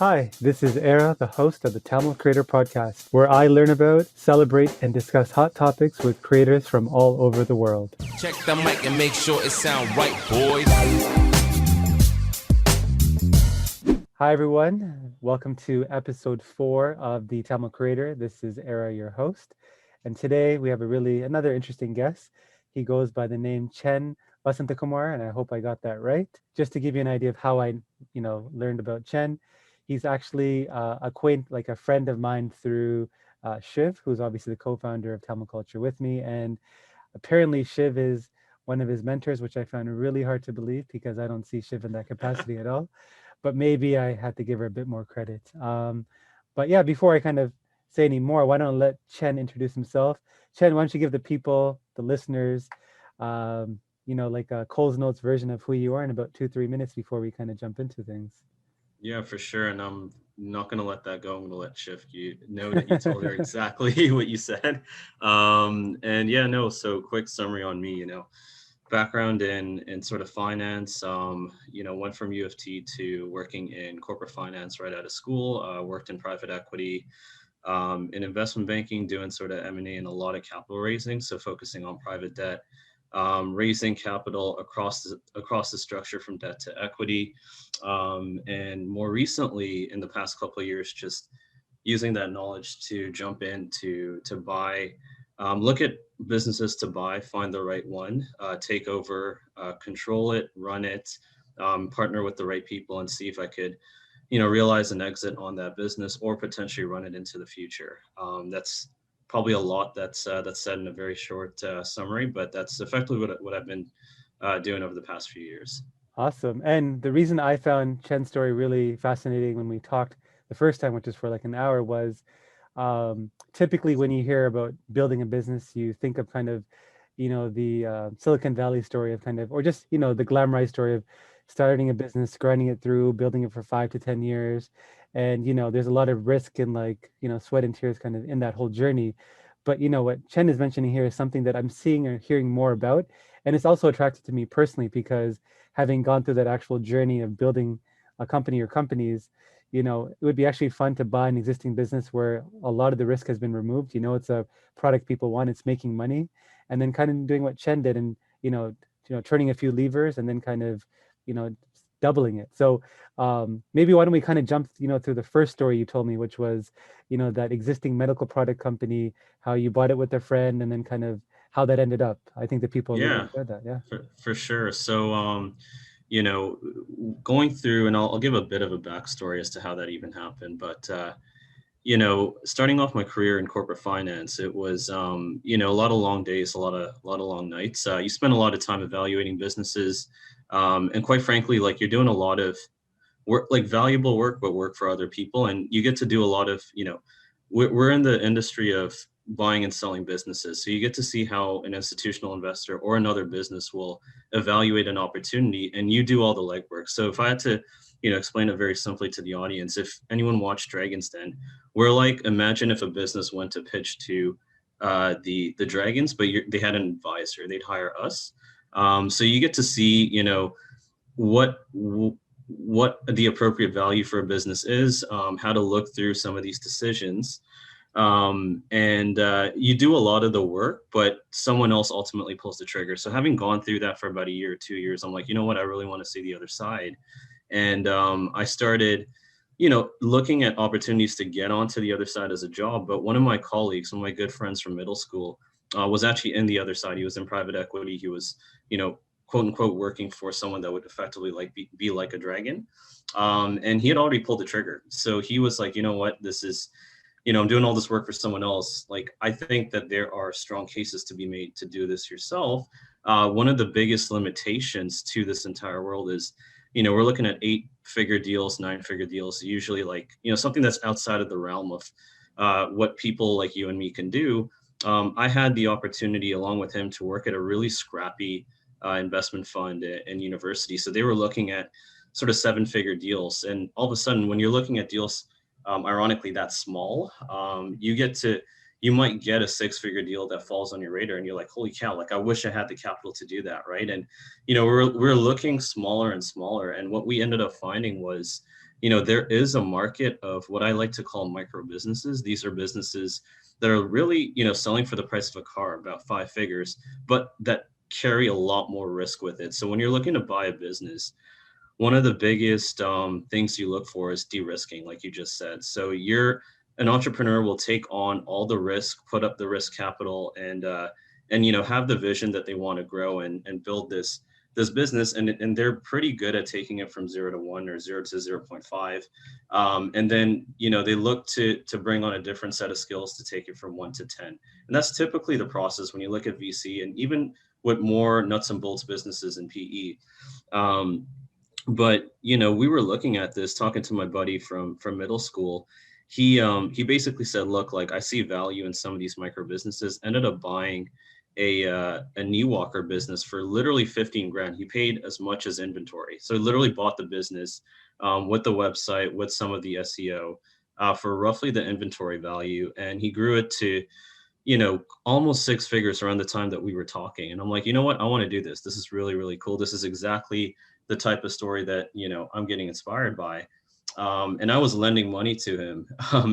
Hi, this is Era, the host of the Tamil Creator Podcast, where I learn about, celebrate, and discuss hot topics with creators from all over the world. Check the mic and make sure it sound right, boys. Hi, everyone. Welcome to episode 4 of the Tamil Creator. This is Era, your host. And today we have another interesting guest. He goes by the name Chen Vasanthakumar, and I hope I got that right. Just to give you an idea of how I, learned about Chen. He's actually a friend of mine through Shiv, who's obviously the co-founder of TamilCulture with me. And apparently Shiv is one of his mentors, which I found really hard to believe because I don't see Shiv in that capacity at all. But maybe I had to give her a bit more credit. But yeah, before I kind of say any more, why don't I let Chen introduce himself? Chen, why don't you give the people, the listeners, like a Cole's Notes version of who you are in about 2-3 minutes before we kind of jump into things. Yeah, for sure. And I'm not going to let that go. I'm going to let Shiv you know that you told her exactly what you said. So quick summary on me, background in sort of finance, went from U of T to working in corporate finance right out of school, worked in private equity, in investment banking, doing sort of M&A and a lot of capital raising. So focusing on private debt, raising capital across the structure from debt to equity. And more recently, in the past couple of years, just using that knowledge to jump in to buy, look at businesses to buy, find the right one, take over, control it, run it, partner with the right people and see if I could, realize an exit on that business or potentially run it into the future. That's probably a lot that's said in a very short summary, but that's effectively what I've been doing over the past few years. Awesome. And the reason I found Chen's story really fascinating when we talked the first time, which was for like an hour, was typically when you hear about building a business, you think of kind of, the Silicon Valley story of kind of, or just, the glamorized story of starting a business, grinding it through, building it for 5 to 10 years. And, there's a lot of risk and sweat and tears kind of in that whole journey. But, what Chen is mentioning here is something that I'm seeing or hearing more about. And it's also attracted to me personally because having gone through that actual journey of building a company or companies, it would be actually fun to buy an existing business where a lot of the risk has been removed. It's a product people want, it's making money, and then kind of doing what Chen did and, turning a few levers and then kind of, doubling it. So maybe why don't we kind of jump, through the first story you told me, which was, that existing medical product company, how you bought it with a friend and then kind of how that ended up. I think the people really enjoyed that. Yeah, for sure. So, going through, and I'll give a bit of a backstory as to how that even happened. But, starting off my career in corporate finance, it was, a lot of long days, a lot of long nights. You spend a lot of time evaluating businesses. And quite frankly, like you're doing a lot of work, like valuable work, but work for other people. And you get to do a lot of, we're in the industry of buying and selling businesses. So you get to see how an institutional investor or another business will evaluate an opportunity and you do all the legwork. So if I had to, explain it very simply to the audience, if anyone watched Dragon's Den, we're like, imagine if a business went to pitch to the Dragons, but they had an advisor, they'd hire us. So you get to see, what the appropriate value for a business is, how to look through some of these decisions. You do a lot of the work, but someone else ultimately pulls the trigger. So having gone through that for about a year or 2 years, I'm like, you know what, I really want to see the other side. And I started, looking at opportunities to get onto the other side as a job. But one of my colleagues, one of my good friends from middle school, was actually in the other side. He was in private equity. He was, quote unquote, working for someone that would effectively be like a dragon. And he had already pulled the trigger. So he was like, you know what, this is, I'm doing all this work for someone else. Like, I think that there are strong cases to be made to do this yourself. One of the biggest limitations to this entire world is, we're looking at 8-figure deals, 9-figure deals, usually like, something that's outside of the realm of what people like you and me can do. I had the opportunity along with him to work at a really scrappy investment fund in university. So they were looking at sort of 7-figure deals. And all of a sudden, when you're looking at deals, ironically, that small, you get to, you might get a 6-figure deal that falls on your radar and you're like, holy cow, like I wish I had the capital to do that, right? And we're looking smaller and smaller, and what we ended up finding was, there is a market of what I like to call micro businesses. These are businesses that are really, selling for the price of a car, about 5 figures, but that carry a lot more risk with it. So when you're looking to buy a business, one of the biggest things you look for is de-risking, like you just said. So an entrepreneur will take on all the risk, put up the risk capital, and have the vision that they want to grow and build this business, and they're pretty good at taking it from 0 to 1 or 0 to 0.5, and then they look to bring on a different set of skills to take it from 1 to 10, and that's typically the process when you look at VC and even with more nuts and bolts businesses in PE. But we were looking at this, talking to my buddy from middle school. He basically said, look, like I see value in some of these micro businesses. Ended up buying a knee walker business for literally 15 grand. He paid as much as inventory. So he literally bought the business with the website, with some of the SEO for roughly the inventory value. And he grew it to, almost 6 figures around the time that we were talking. And I'm like, you know what? I want to do this. This is really, really cool. This is exactly the type of story that, I'm getting inspired by. And I was lending money to him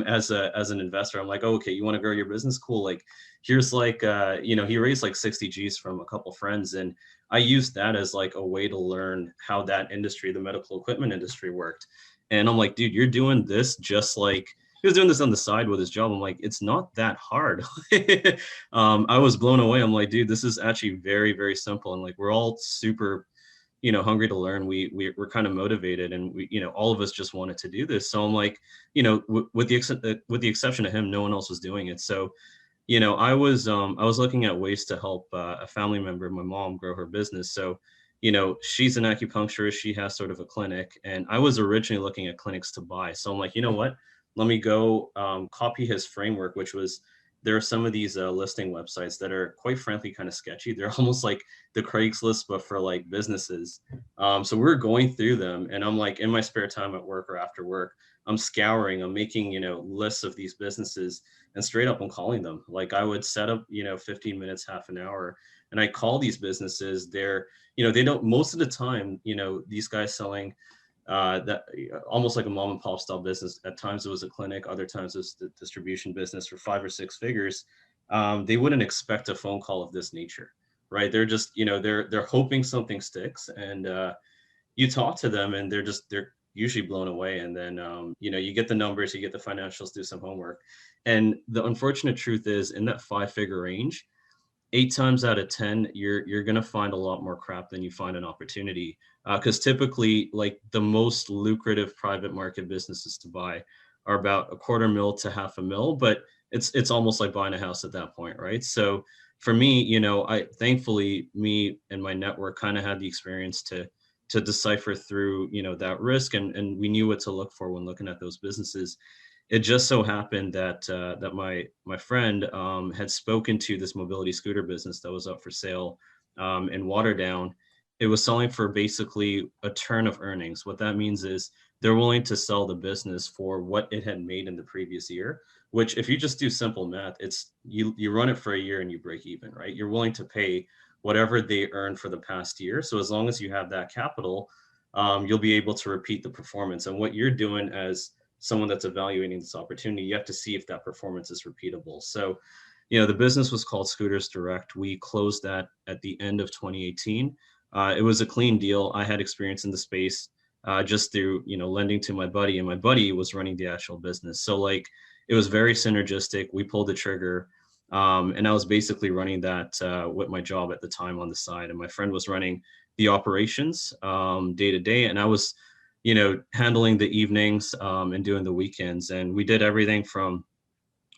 as an investor. I'm like, oh, okay, you want to grow your business? Cool. Like, here's like, he raised like 60 G's from a couple friends. And I used that as like a way to learn how that industry, the medical equipment industry, worked. And I'm like, dude, you're doing this just like, he was doing this on the side with his job. I'm like, it's not that hard. I was blown away. I'm like, dude, this is actually very, very simple. And like, we're all super, hungry to learn. We're kind of motivated, and we, all of us just wanted to do this. So I'm like, with the exception of him, no one else was doing it. So, I was looking at ways to help a family member, my mom, grow her business. So, she's an acupuncturist. She has sort of a clinic, and I was originally looking at clinics to buy. So I'm like, you know what? Let me go copy his framework, which was, there are some of these listing websites that are quite frankly kind of sketchy. They're almost like the Craigslist, but for like businesses. So we're going through them, and I'm like, in my spare time at work or after work, I'm scouring, I'm making, lists of these businesses, and straight up I'm calling them. Like I would set up, 15 minutes, half an hour, and I call these businesses. They're, they don't, most of the time, these guys selling that almost like a mom and pop style business. At times it was a clinic, other times it was the distribution business for 5 or 6 figures. They wouldn't expect a phone call of this nature, right? They're just, they're hoping something sticks, and you talk to them and they're usually blown away. And then, you get the numbers, you get the financials, do some homework. And the unfortunate truth is, in that 5-figure range, 8 times out of 10, you're going to find a lot more crap than you find an opportunity. Because typically, like the most lucrative private market businesses to buy are about $250,000 to $500,000, but it's almost like buying a house at that point, right? So for me, thankfully, me and my network kind of had the experience to decipher through, that risk, and we knew what to look for when looking at those businesses. It just so happened that that my friend had spoken to this mobility scooter business that was up for sale in Waterdown. It was selling for basically a turn of earnings. What that means is they're willing to sell the business for what it had made in the previous year, which if you just do simple math, it's you run it for a year and you break even, right? You're willing to pay whatever they earned for the past year. So as long as you have that capital, you'll be able to repeat the performance. And what you're doing as someone that's evaluating this opportunity, you have to see if that performance is repeatable. So, the business was called Scooters Direct. We closed that at the end of 2018. It was a clean deal. I had experience in the space just through, lending to my buddy, and my buddy was running the actual business. So like, it was very synergistic. We pulled the trigger, and I was basically running that with my job at the time on the side. And my friend was running the operations day to day. And I was, handling the evenings and doing the weekends. And we did everything from,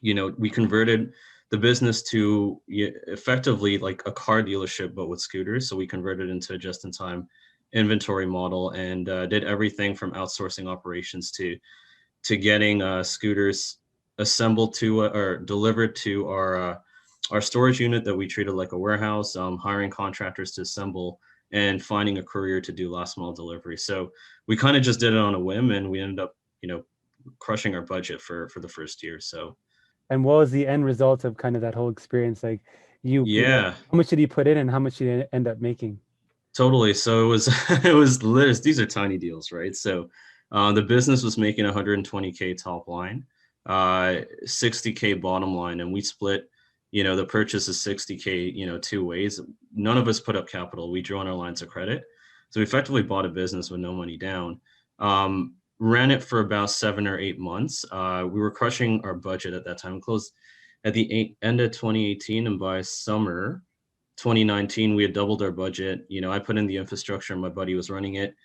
we converted the business to effectively like a car dealership, but with scooters. So we converted into a just-in-time inventory model, and did everything from outsourcing operations to getting scooters assembled to or delivered to our storage unit that we treated like a warehouse, hiring contractors to assemble, and finding a courier to do last mile delivery. So we kind of just did it on a whim, and we ended up, crushing our budget for the first year. So And what was the end result of kind of that whole experience? Like Yeah, how much did you put in and how much did you end up making? totally. So it was these are tiny deals, right? So the business was making 120K top line, 60K bottom line, and we split, the purchase is 60K, two ways. None of us put up capital. We drew on our lines of credit. So we effectively bought a business with no money down. Ran it for about 7 or 8 months. We were crushing our budget at that time. We closed at the end of 2018, and by summer 2019, we had doubled our budget. I put in the infrastructure and my buddy was running it.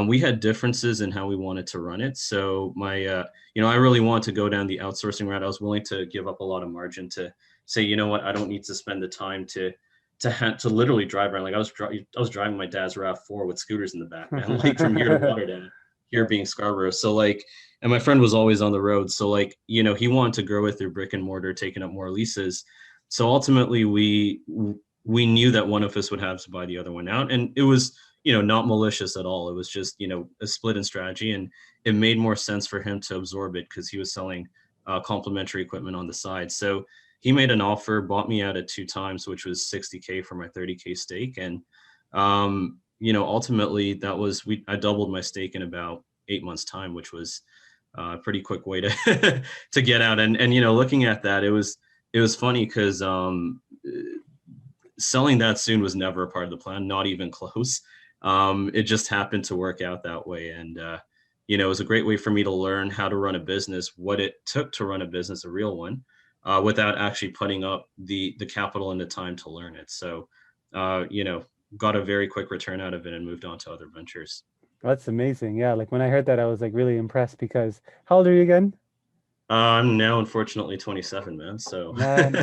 We had differences in how we wanted to run it. So I really wanted to go down the outsourcing route. I was willing to give up a lot of margin to say, you know what, I don't need to spend the time to literally drive around. Like I was driving my dad's RAV4 with scooters in the back, man, like from here to Rotterdam, here being Scarborough. So and my friend was always on the road. So he wanted to grow it through brick and mortar, taking up more leases. So ultimately we knew that one of us would have to buy the other one out. And it was, not malicious at all. It was just, a split in strategy. And it made more sense for him to absorb it because he was selling complementary equipment on the side. So he made an offer, bought me out at 2 times, which was 60K for my 30K stake. And, ultimately I doubled my stake in about 8 months time, which was a pretty quick way to, to get out. And, looking at that, it was funny because, selling that soon was never a part of the plan, not even close. It just happened to work out that way. And, it was a great way for me to learn how to run a business, what it took to run a business, a real one, without actually putting up the capital and the time to learn it. So, got a very quick return out of it and moved on to other ventures. That's amazing. Yeah, like when I heard that, I was like really impressed because how old are you again? I'm now unfortunately 27, man. So Man,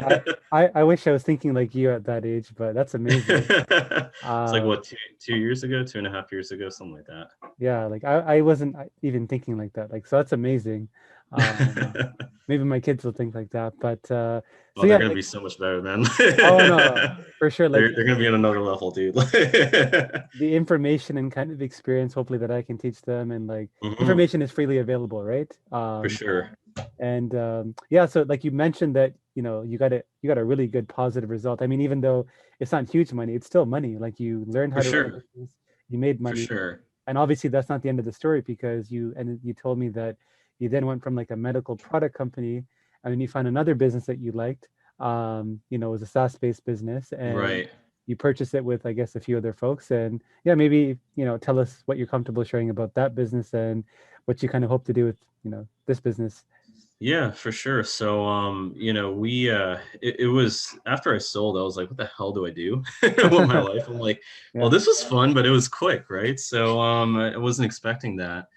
I wish I was thinking like you at that age, but that's amazing. it's like Um, what, 2 years ago, 2.5 years ago, something like that. yeah, like I wasn't even thinking like that. Like so that's amazing. Um, maybe my kids will think like that, but so Oh, they're yeah, gonna like be so much better, man. oh no, for sure. Like They're gonna be on another level, dude. the information and kind of experience, hopefully that I can teach them, and like Mhm, information is freely available, right? for sure. And yeah, so like you mentioned that you got a really good positive result. I mean, even though it's not huge money, it's still money. Like you learned For how to run a sure. business, you made For money, sure. and obviously that's not the end of the story because you told me that you then went from like a medical product company and then you found another business that you liked. It was a SaaS-based business, and Right. you purchased it with I guess a few other folks. And yeah, maybe tell us what you're comfortable sharing about that business and what you kind of hope to do with this business. Yeah, for sure. So, it was after I sold, I was like, what the hell do I do with my life? I'm like, well, Yeah. this was fun, but it was quick, right? So, I wasn't expecting that.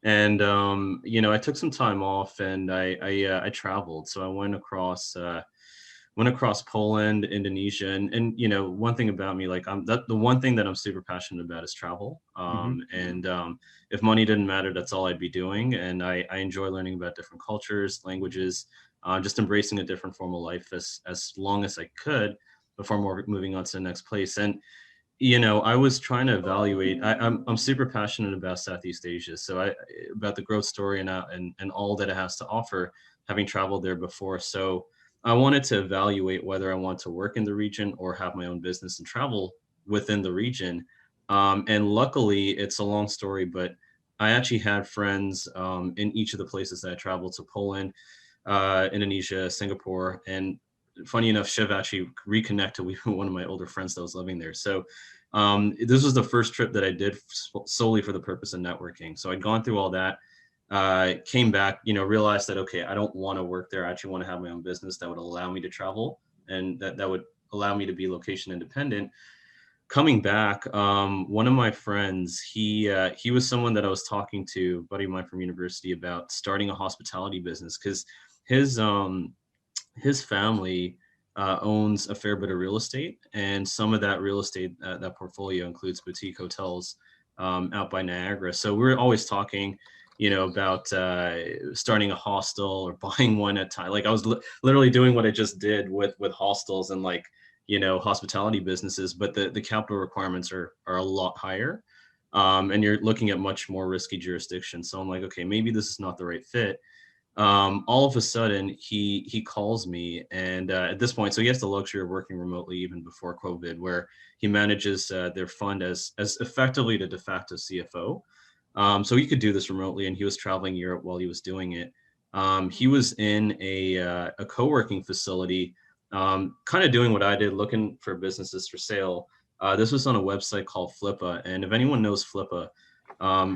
And, I took some time off and I traveled. So I went across Poland, Indonesia, and one thing about me, like the one thing that I'm super passionate about is travel. Hmm. And if money didn't matter, that's all I'd be doing. And I enjoy learning about different cultures, languages, just embracing a different form of life as long as I could before moving on to the next place. And I was trying to evaluate. I'm super passionate about Southeast Asia, so about the growth story and all that it has to offer, having traveled there before. So I wanted to evaluate whether I want to work in the region or have my own business and travel within the region. And luckily, it's a long story, but I actually had friends in each of the places that I traveled to: Poland, Indonesia, Singapore, and funny enough, Shiv actually reconnected with one of my older friends that was living there. So this was the first trip that I did solely for the purpose of networking. So I'd gone through all that, came back, realized that, okay, I don't want to work there. I actually want to have my own business that would allow me to travel and that would allow me to be location independent. Coming back, one of my friends, he was someone that I was talking to, a buddy of mine from university, about starting a hospitality business because his his family owns a fair bit of real estate, and some of that real estate, that portfolio includes boutique hotels out by Niagara. So we're always talking, about starting a hostel or buying one at time. Like I was literally doing what I just did with hostels and hospitality businesses, but the capital requirements are a lot higher. And you're looking at much more risky jurisdictions. So I'm like, okay, maybe this is not the right fit. All of a sudden he calls me, and at this point, so he has the luxury of working remotely even before COVID, where he manages their fund as effectively the de facto CFO. So he could do this remotely, and he was traveling Europe while he was doing it. He was in a co-working facility, kind of doing what I did, looking for businesses for sale. This was on a website called Flippa, and if anyone knows Flippa,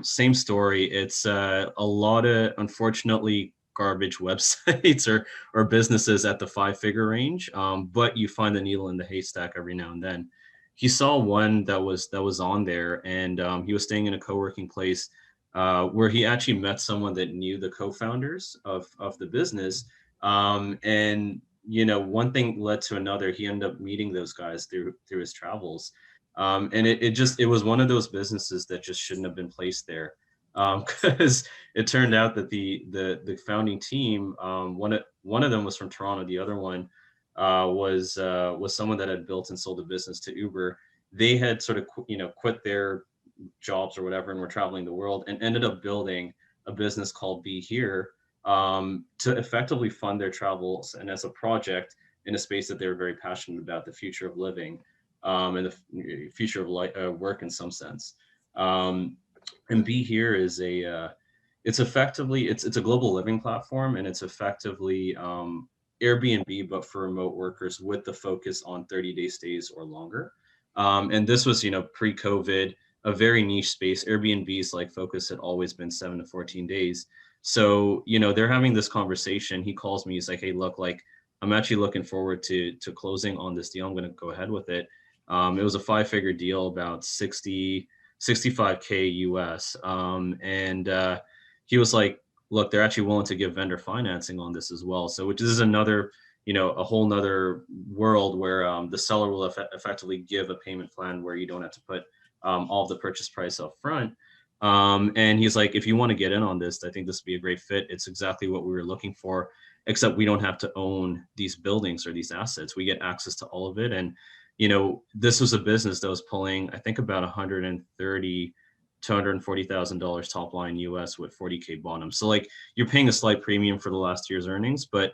same story. It's a lot of, unfortunately, garbage websites or businesses at the 5-figure range, but you find the needle in the haystack every now and then. He saw one that was on there, and he was staying in a co-working place where he actually met someone that knew the co-founders of the business, and one thing led to another. He ended up meeting those guys through his travels. And it was one of those businesses that just shouldn't have been placed there, because it turned out that the founding team, one of them was from Toronto, the other one was someone that had built and sold a business to Uber. They had sort of quit their jobs or whatever and were traveling the world, and ended up building a business called BeHere, to effectively fund their travels, and as a project in a space that they were very passionate about, the future of living, and the future of work in some sense. And BeHere is it's effectively, it's a global living platform, and it's effectively Airbnb, but for remote workers, with the focus on 30-day stays or longer. And this was, pre-COVID, a very niche space. Airbnb's like focus had always been 7 to 14 days. So, they're having this conversation. He calls me, he's like, hey, look, like, I'm actually looking forward to closing on this deal. I'm going to go ahead with it. It was a 5-figure deal, about 65K US. And he was like, look, they're actually willing to give vendor financing on this as well. So, which is another, a whole nother world where the seller will effectively give a payment plan where you don't have to put all of the purchase price up front. And he's like, if you want to get in on this, I think this would be a great fit. It's exactly what we were looking for, except we don't have to own these buildings or these assets. We get access to all of it. And, this was a business that was pulling, I think, about $130,000 to $140,000 top line US with 40K bottom. So like, you're paying a slight premium for the last year's earnings, but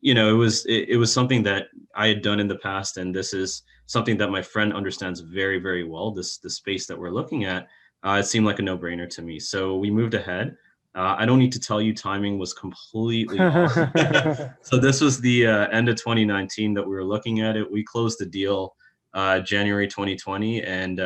it was something that I had done in the past, and this is something that my friend understands very, very well. The space that we're looking at, it seemed like a no-brainer to me. So we moved ahead. I don't need to tell you, timing was completely off. So this was the end of 2019 that we were looking at it. We closed the deal January 2020, and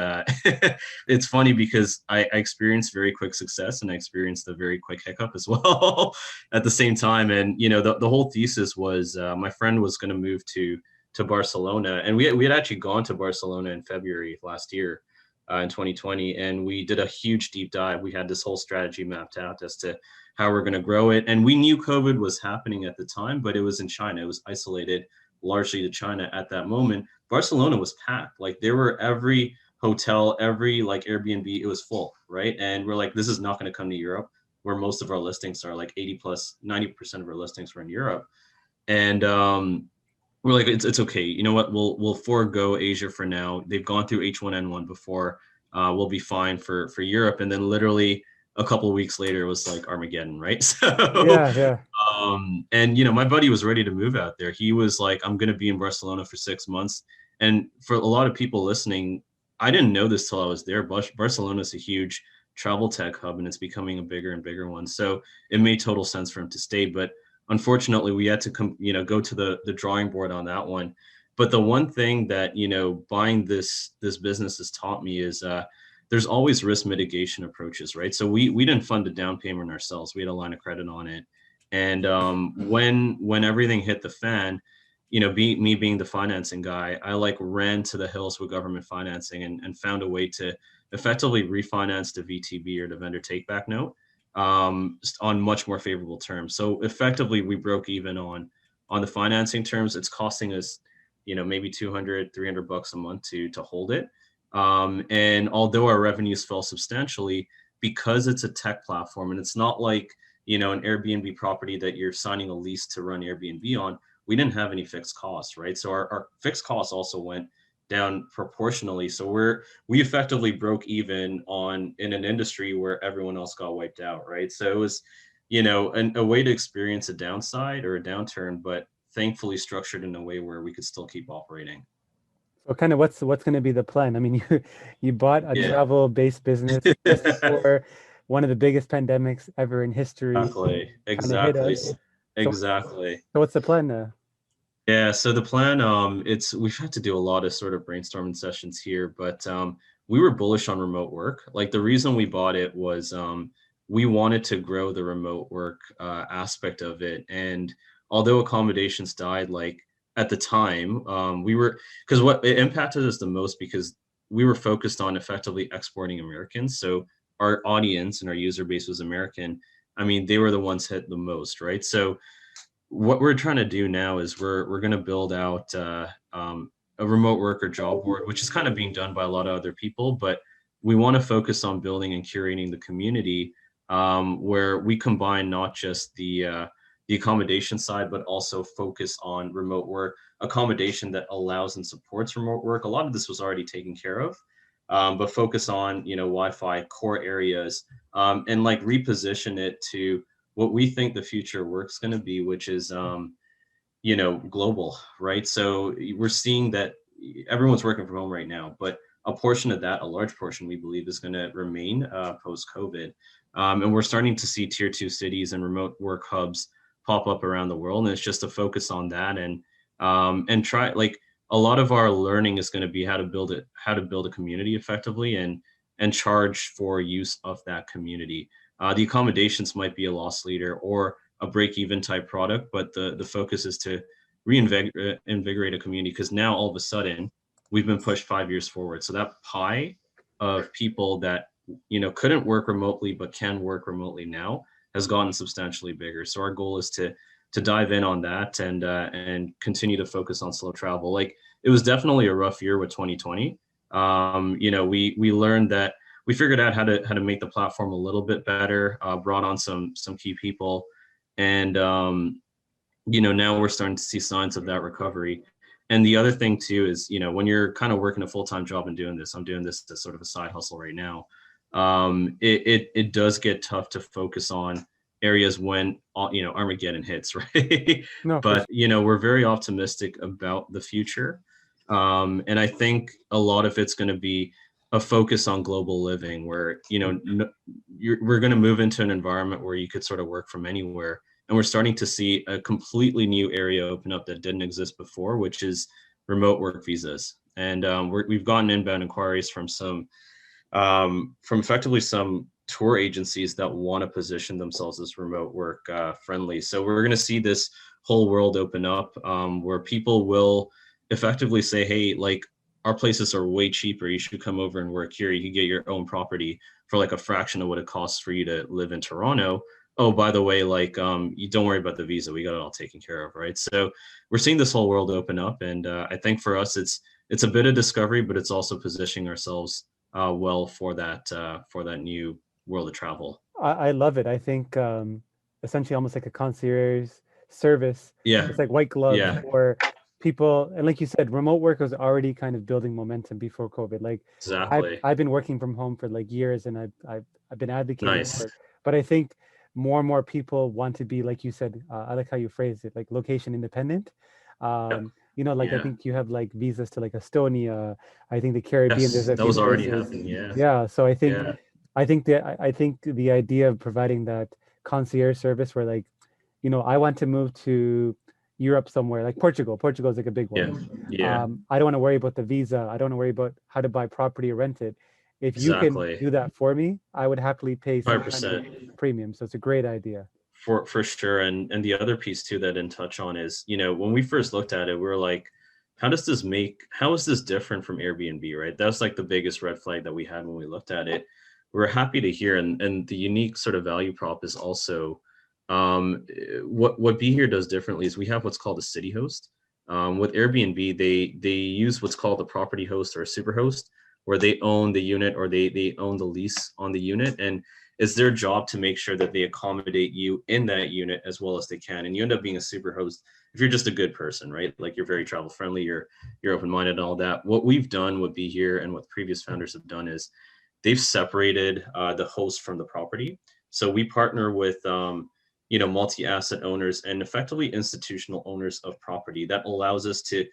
it's funny because I experienced very quick success, and I experienced a very quick hiccup as well at the same time. And the whole thesis was my friend was going to move to Barcelona, and we had actually gone to Barcelona in February last year, in 2020, and we did a huge deep dive. We had this whole strategy mapped out as to how we're going to grow it, and we knew COVID was happening at the time, but it was in China. It was isolated largely to China at that moment. Barcelona was packed. Like, there were every hotel, every like Airbnb, it was full, right? And we're like, this is not going to come to Europe, where most of our listings are. Like 80 plus 90% of our listings were in Europe. And we're like, it's okay. You know what? We'll forego Asia for now. They've gone through H1N1 before. We'll be fine for Europe. And then literally a couple of weeks later, it was like Armageddon, right? So Yeah. and my buddy was ready to move out there. He was like, I'm going to be in Barcelona for 6 months. And for a lot of people listening, I didn't know this till I was there. Barcelona is a huge travel tech hub, and it's becoming a bigger and bigger one. So it made total sense for him to stay. But unfortunately, we had to go to the drawing board on that one. But the one thing that buying this business has taught me is there's always risk mitigation approaches, right? So we didn't fund a down payment ourselves. We had a line of credit on it. And when everything hit the fan, me being the financing guy, I like ran to the hills with government financing and found a way to effectively refinance the VTB, or the vendor take back note, on much more favorable terms. So effectively, we broke even on the financing terms. It's costing us, maybe $200-300 a month to hold it. And although our revenues fell substantially, because it's a tech platform, and it's not like an Airbnb property that you're signing a lease to run Airbnb on, we didn't have any fixed costs, right? So our fixed costs also went down proportionally. So we effectively broke even in an industry where everyone else got wiped out, right? So it was, you know, a way to experience a downside or a downturn, but thankfully structured in a way where we could still keep operating. So kind of what's going to be the plan? I mean, you bought a Yeah. travel-based business just before one of the biggest pandemics ever in history Exactly. kind of hit Exactly. us. So Exactly. so what's the plan now? Yeah, so the plan, it's we've had to do a lot of sort of brainstorming sessions here, but we were bullish on remote work. Like the reason we bought it was we wanted to grow the remote work aspect of it. And although accommodations died, like at the time, we were because what it impacted us the most because we were focused on effectively exporting Americans. So our audience and our user base was American. I mean, they were the ones hit the most, right? So what we're trying to do now is we're going to build out a remote worker job board, which is kind of being done by a lot of other people, but we want to focus on building and curating the community where we combine not just the accommodation side, but also focus on remote work accommodation that allows and supports remote work. A lot of this was already taken care of, but focus on, you know, Wi-Fi core areas and like reposition it to what we think the future work's going to be, which is, you know, global, right? So we're seeing that everyone's working from home right now, but a portion of that, a large portion, we believe is going to remain post-COVID. And we're starting to see tier 2 cities and remote work hubs pop up around the world. And it's just a focus on that and try like a lot of our learning is going to be how to build it, how to build a community effectively and charge for use of that community. The accommodations might be a loss leader or a break-even type product, but the focus is to reinvigorate a community because now all of a sudden we've been pushed 5 years forward. So that pie of people that, you know, couldn't work remotely but can work remotely now has gotten substantially bigger. So our goal is to dive in on that and continue to focus on slow travel. Like it was definitely a rough year with 2020. You know, we learned that we figured out how to make the platform a little bit better, brought on some key people, and you know, now we're starting to see signs of that recovery. And the other thing too is, you know, when you're kind of working a full-time job and doing this, I'm doing this as sort of a side hustle right now. It does get tough to focus on areas when you know Armageddon hits, right? No, for But you know, we're very optimistic about the future, and I think a lot of it's going to be a focus on global living, where you know we're going to move into an environment where you could sort of work from anywhere. And we're starting to see a completely new area open up that didn't exist before, which is remote work visas. And we've gotten inbound inquiries from from effectively some tour agencies that want to position themselves as remote work friendly. So we're going to see this whole world open up where people will effectively say, hey, like our places are way cheaper. You should come over and work here. You can get your own property for like a fraction of what it costs for you to live in Toronto. Oh, by the way, like you don't worry about the visa, we got it all taken care of, right? So we're seeing this whole world open up, and I think for us it's a bit of discovery, but it's also positioning ourselves well for that new world of travel. I love it. I think essentially almost like a concierge service. Yeah, It's like white gloves yeah, for people. And like you said, remote work was already kind of building momentum before COVID. Like exactly. I've been working from home for like years, and I've been advocating for Nice. it. But I think more and more people want to be, like you said, I like how you phrased it, like location independent. Yep. You know, like I Yeah. think you have like visas to like Estonia. I think the Caribbean, there's Yes, a that few was already places. happening. Yeah. Yeah. So Yeah. I think the idea of providing that concierge service where like, you know, I want to move to Europe somewhere, like Portugal. Portugal is like a big Yeah. one. Yeah. I don't want to worry about the visa. I don't want to worry about how to buy property or rent it. If you can Exactly. do that for me, I would happily pay some kind of 100%. premium. So it's a great idea. For sure. And the other piece too that I didn't touch on is, you know, when we first looked at it, we were like, how is this different from Airbnb, right? That's like the biggest red flag that we had when we looked at it. We're happy to hear, and the unique sort of value prop is also what BeHere does differently is we have what's called a city host. With Airbnb, they use what's called a property host or a super host, where they own the unit or they own the lease on the unit, and it's their job to make sure that they accommodate you in that unit as well as they can. And you end up being a super host if you're just a good person, right? Like you're very travel friendly, you're open-minded and all that. What we've done with BeHere and what previous founders have done is they've separated the host from the property. So we partner with multi-asset owners and effectively institutional owners of property. That allows us to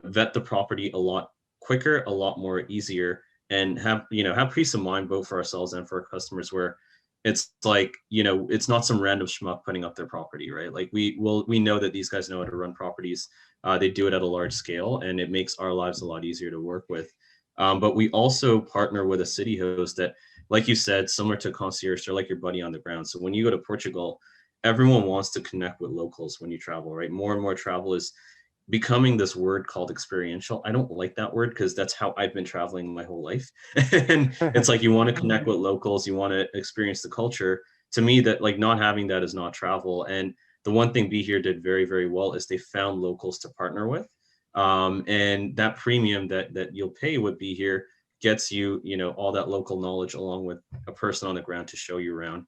vet the property a lot quicker, a lot more easier, and have peace of mind both for ourselves and for our customers, where it's like, it's not some random schmuck putting up their property, right? Like we know that these guys know how to run properties. They do it at a large scale, and it makes our lives a lot easier to work with. But we also partner with a city host that, like you said, similar to concierge, they're like your buddy on the ground. So when you go to Portugal, everyone wants to connect with locals when you travel, right? More and more travel is becoming this word called experiential. I don't like that word because that's how I've been traveling my whole life. And it's like, you want to connect with locals, you want to experience the culture. To me, that like not having that is not travel. And the one thing BeHere did very, very well is they found locals to partner with. And that premium that you'll pay with BeHere gets you, all that local knowledge along with a person on the ground to show you around,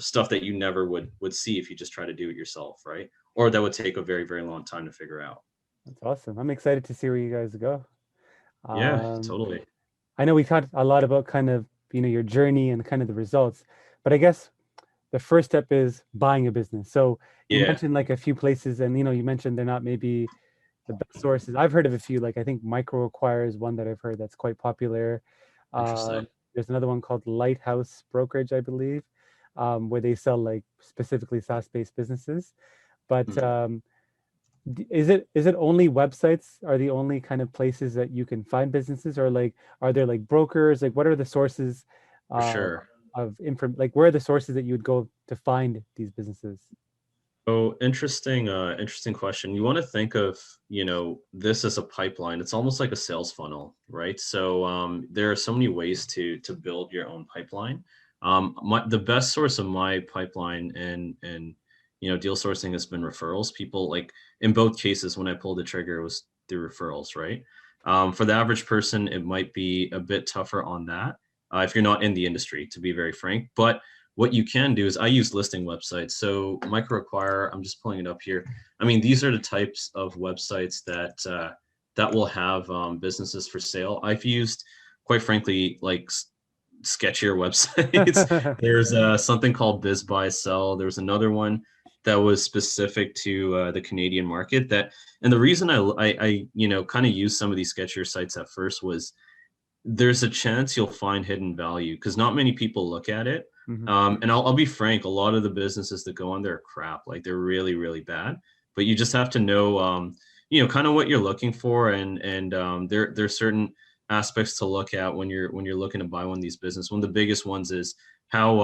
stuff that you never would see if you just try to do it yourself, right? Or that would take a very, very long time to figure out. That's awesome. I'm excited to see where you guys go. Yeah, Um, totally. I know we talked a lot about kind of, your journey and kind of the results, but I guess the first step is buying a business. So you Yeah, mentioned like a few places, and you mentioned they're not maybe the best sources. I've heard of a few, like I think Micro Acquire is one that I've heard that's quite popular. interesting. There's another one called Lighthouse Brokerage, I believe, where they sell like specifically SaaS-based businesses. But Hmm. is it only websites are the only kind of places that you can find businesses, or like are there like brokers? Like what are the sources For uh, sure. of like where are the sources that you would go to find these businesses? Oh, interesting question. You want to think of, this as a pipeline. It's almost like a sales funnel, right? So there are so many ways to build your own pipeline. The best source of my pipeline and deal sourcing has been referrals. People, like, in both cases, when I pulled the trigger, it was through referrals, right? For the average person, it might be a bit tougher on that, if you're not in the industry, to be very frank. But what you can do is, I use listing websites. So MicroAcquire, I'm just pulling it up here. I mean, these are the types of websites that will have businesses for sale. I've used, quite frankly, like sketchier websites. There's something called Biz Buy Sell. There's another one that was specific to the Canadian market. And the reason I kind of used some of these sketchier sites at first was, there's a chance you'll find hidden value because not many people look at it. Hmm. And I'll be frank, a lot of the businesses that go on there are crap. Like, they're really, really bad. But you just have to know, kind of what you're looking for, and there's certain aspects to look at when you're looking to buy one of these business. One of the biggest ones is how,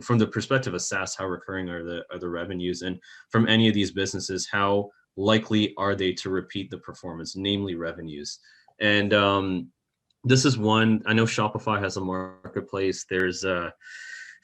from the perspective of SaaS, how recurring are the revenues, and from any of these businesses, how likely are they to repeat the performance, namely revenues. And this is one. I know Shopify has a marketplace. There's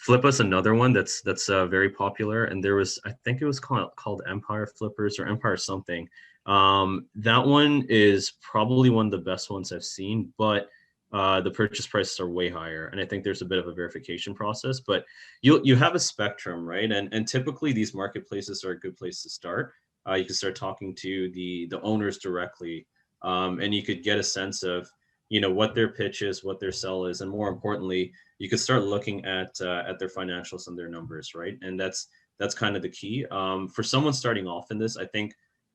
Flippa's another one that's very popular. And there was, I think it was called Empire Flippers or Empire something. That one is probably one of the best ones I've seen, but the purchase prices are way higher. And I think there's a bit of a verification process, but you have a spectrum, right? And typically these marketplaces are a good place to start. You can start talking to the owners directly, and you could get a sense of what their pitch is, what their sell is, and more importantly, you could start looking at their financials and their numbers, right? And that's kind of the key. For someone starting off in this, I think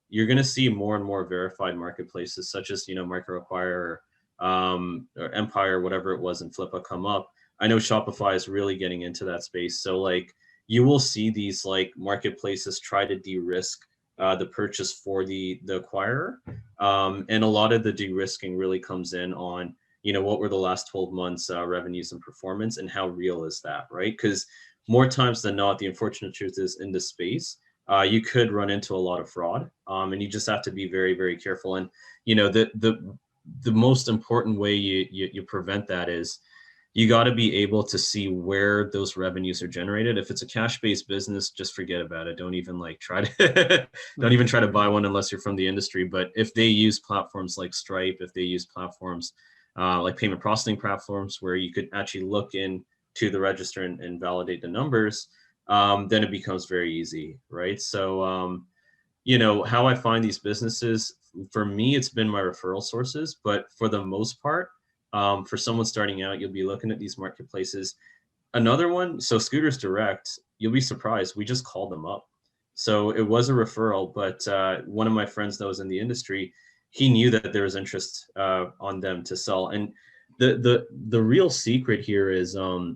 you're going to see more and more verified marketplaces, such as MicroAcquire, or Empire, whatever it was, and Flippa come up. I know Shopify is really getting into that space, so like you will see these like marketplaces try to de-risk the purchase for the acquirer. And a lot of the de-risking really comes in on, what were the last 12 months revenues and performance, and how real is that, right? Because more times than not, the unfortunate truth is, in this space, you could run into a lot of fraud, and you just have to be very, very careful. And the most important way you prevent that is, you got to be able to see where those revenues are generated. If it's a cash-based business, just forget about it. Don't even like try to don't Hmm. even try to buy one unless you're from the industry. But if they use platforms like Stripe, if they use platforms like payment processing platforms where you could actually look in to the register and validate the numbers, then it becomes very easy, right? So how I find these businesses, for me, it's been my referral sources, but for the most part, for someone starting out, you'll be looking at these marketplaces. Another one, so Scooters Direct, you'll be surprised. We just called them up. So it was a referral, but one of my friends that was in the industry, he knew that there was interest on them to sell. And the real secret here is a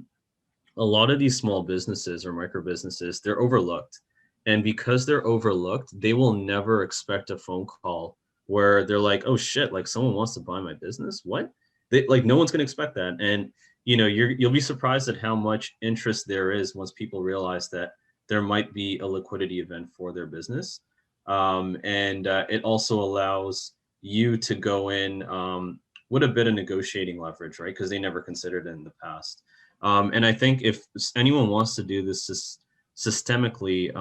lot of these small businesses or micro businesses, they're overlooked. And because they're overlooked, they will never expect a phone call where they're like, oh shit, like someone wants to buy my business. What? They, like no one's gonna expect that. And you'll be surprised at how much interest there is once people realize that there might be a liquidity event for their business. And it also allows you to go in with a bit of negotiating leverage, right? Because they never considered it in the past. And I think if anyone wants to do this systemically,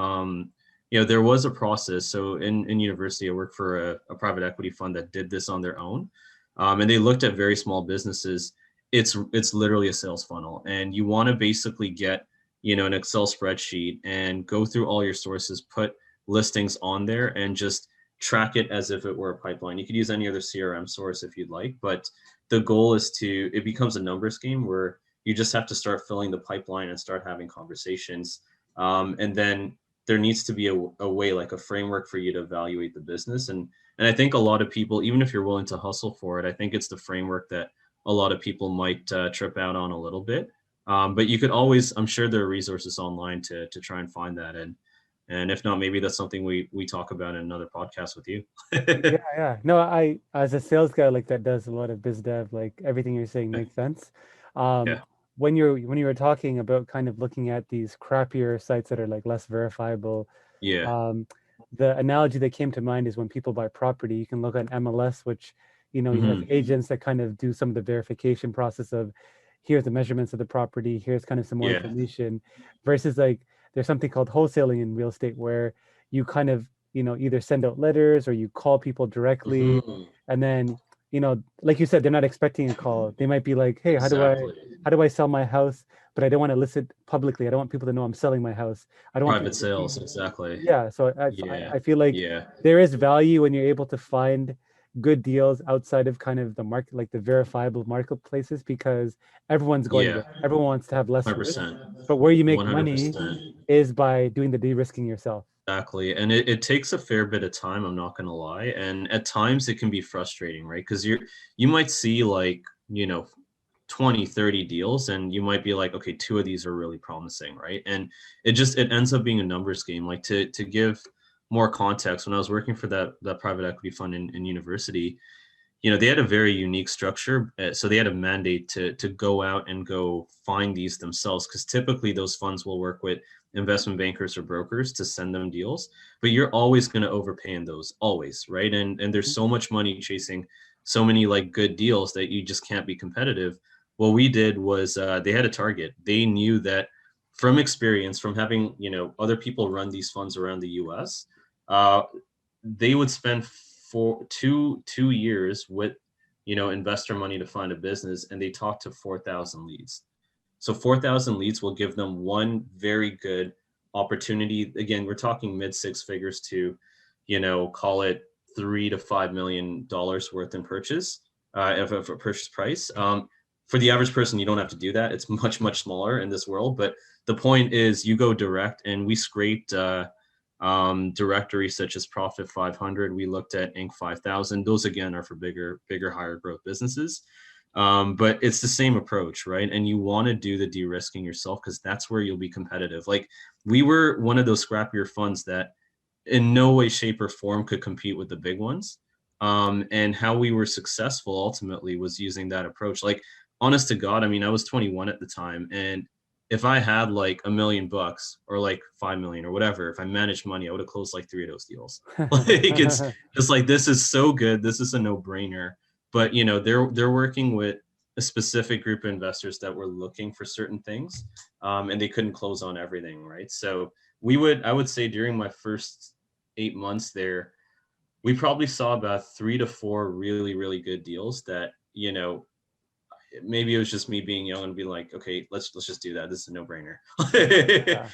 there was a process. So in university, I worked for a private equity fund that did this on their own. And they looked at very small businesses. It's literally a sales funnel. And you want to basically get, an Excel spreadsheet and go through all your sources, put listings on there and just track it as if it were a pipeline. You could use any other CRM source if you'd like, but the goal is it becomes a numbers game where you just have to start filling the pipeline and start having conversations. And then there needs to be a way, like a framework for you to evaluate the business. And I think a lot of people, even if you're willing to hustle for it, I think it's the framework that a lot of people might trip out on a little bit. But you could always, I'm sure there are resources online to try and find that. And if not, maybe that's something we talk about in another podcast with you. Yeah. No, I, as a sales guy, like that does a lot of biz dev, like everything you're saying makes sense. Yeah. When you were talking about kind of looking at these crappier sites that are like less verifiable, Yeah. the analogy that came to mind is when people buy property, you can look at MLS, which, you have agents that kind of do some of the verification process of here's the measurements of the property, here's kind of some more Yeah. information, versus like there's something called wholesaling in real estate where you kind of, either send out letters or you call people directly. And then, like you said, they're not expecting a call. They might be like, hey, Exactly. how do I sell my house? But I don't want to list it publicly. I don't want people to know I'm selling my house. I don't want Private people to see. sales. Exactly. Yeah. So Yeah. I feel like Yeah. there is value when you're able to find good deals outside of kind of the market, like the verifiable marketplaces, because everyone's going Yeah. there. Everyone wants to have less risk. 100%. But where you make money 100%. is by doing the de-risking yourself. Exactly. And it takes a fair bit of time, I'm not gonna lie. And at times it can be frustrating, right? Because you might see like, 20, 30 deals, and you might be like, okay, two of these are really promising, right? And it ends up being a numbers game. Like to give more context, when I was working for that private equity fund in university, they had a very unique structure. So they had a mandate to go out and go find these themselves, because typically those funds will work with investment bankers or brokers to send them deals, but you're always going to overpay in those, always, right? And there's so much money chasing so many like good deals that you just can't be competitive. What we did was they had a target. They knew that from experience, from having other people run these funds around the US, they would spend for two years with investor money to find a business, and they talked to 4,000 leads. So 4,000 leads will give them one very good opportunity. Again, we're talking mid six figures to call it $3 to $5 million worth in purchase of a purchase price. For the average person, you don't have to do that. It's much smaller in this world, but the point is you go direct. And we scraped directories such as Profit 500. We looked at Inc. 5000. Those again are for bigger, higher growth businesses. But it's the same approach, right? And you want to do the de-risking yourself, because that's where you'll be competitive. Like we were one of those scrappier funds that in no way, shape, or form could compete with the big ones. And how we were successful ultimately was using that approach. Like, honest to God, I mean, I was 21 at the time, and if I had like $1 million or like 5 million or whatever, if I managed money, I would have closed like 3 of those deals. Like it's like, this is so good. This is a no-brainer. But they're working with a specific group of investors that were looking for certain things, and they couldn't close on everything, right? So I would say during my first 8 months there, we probably saw about 3 to 4 really good deals that maybe it was just me being young and be like, okay, let's just do that. This is a no-brainer. Yeah.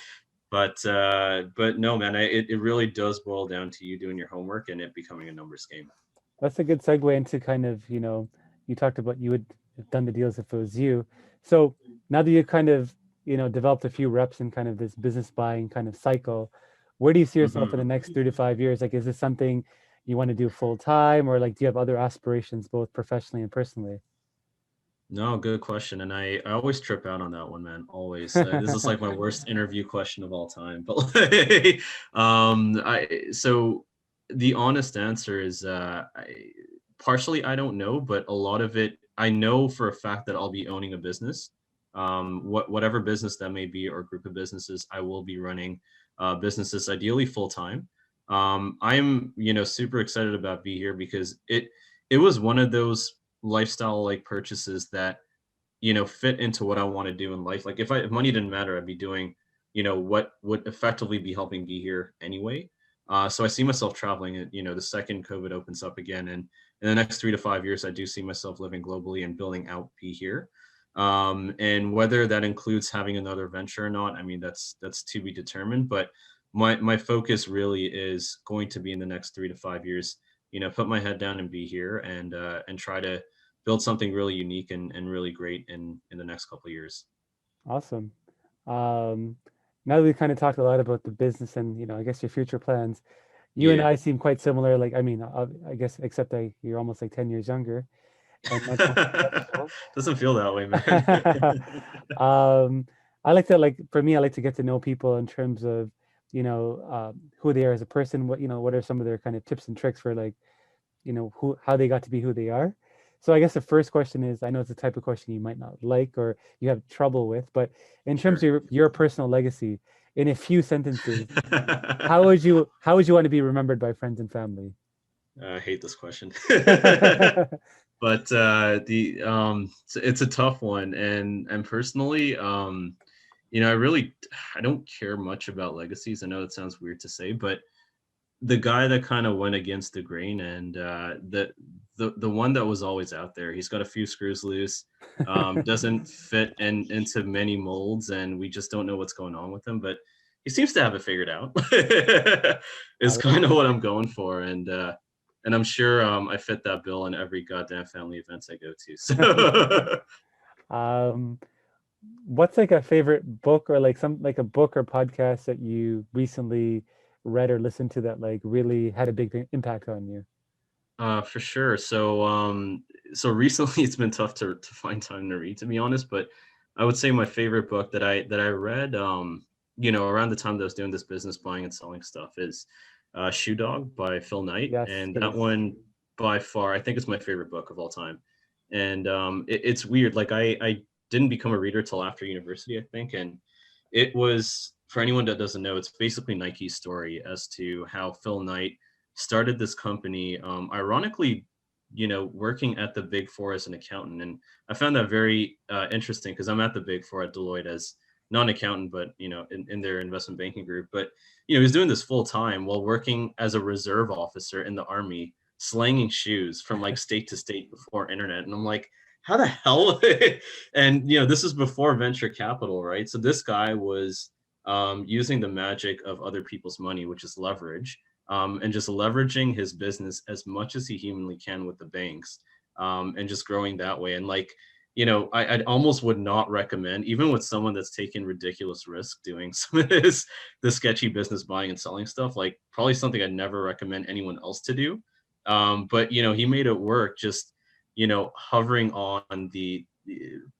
But no, man, it really does boil down to you doing your homework and it becoming a numbers game. That's a good segue into kind of, you talked about you would have done the deals if it was you. So now that you kind of developed a few reps in kind of this business buying kind of cycle, where do you see yourself in the Mhm. next 3 to 5 years? Like, is this something you want to do full time, or like, do you have other aspirations, both professionally and personally? No, good question. And I always trip out on that one, man. Always. This is like my worst interview question of all time. But like, so the honest answer is, partially I don't know, but a lot of it I know for a fact that I'll be owning a business. Whatever business that may be or group of businesses, I will be running businesses, ideally full time. I'm super excited about BeHere because it was one of those lifestyle like purchases that fit into what I want to do in life. Like if money didn't matter, I'd be doing what would effectively be helping be here anyway. So I see myself traveling. The second COVID opens up again, and in the next 3 to 5 years, I do see myself living globally and building out Be Here. And whether that includes having another venture or not, I mean that's to be determined. But my focus really is going to be in the next 3 to 5 years. Put my head down and be here, and try to build something really unique and really great in the next couple of years. Awesome. Um, Now that we kind of talked a lot about the business and, I guess your future plans, you and Yeah. I seem quite similar. Like, I mean, I guess, except you're almost like 10 years younger and much more successful. Doesn't feel that way, man. um, I like to, like, for me, I like to get to know people in terms of, who they are as a person, what are some of their kind of tips and tricks for, like, how they got to be who they are. So I guess the first question is, I know it's the type of question you might not like or you have trouble with, but in terms of Sure. your personal legacy, in a few sentences, how would you want to be remembered by friends and family? I hate this question. But it's a tough one, and personally, I don't care much about legacies. I know it sounds weird to say, but the guy that kind of went against the grain, and the one that was always out there. He's got a few screws loose, doesn't fit into many molds, and we just don't know what's going on with him. But he seems to have it figured out. Is I like kind of what I'm going for, and I'm sure I fit that bill in every goddamn family event I go to. So um, what's like a favorite book or like a book or podcast that you recently read or listened to that like really had a big impact on you? For sure. So recently it's been tough to find time to read, to be honest. But I would say my favorite book that I read, around the time that I was doing this business buying and selling stuff is Shoe Dog by Phil Knight, Yes, and that yes. one by far I think it's my favorite book of all time. And it's weird. Like I didn't become a reader till after university, I think, and it was for anyone that doesn't know, it's basically Nike's story as to how Phil Knight started this company, ironically, working at the Big Four as an accountant. And I found that very interesting because I'm at the Big Four at Deloitte as non-accountant, but in their investment banking group. But he was doing this full time while working as a reserve officer in the army, slanging shoes from like state to state before internet. And I'm like, how the hell? And this is before venture capital, right? So this guy was using the magic of other people's money, which is leverage, and just leveraging his business as much as he humanly can with the banks, and just growing that way. And like, I almost would not recommend, even with someone that's taken ridiculous risk doing some of the sketchy business buying and selling stuff, like probably something I'd never recommend anyone else to do. But he made it work, just hovering on the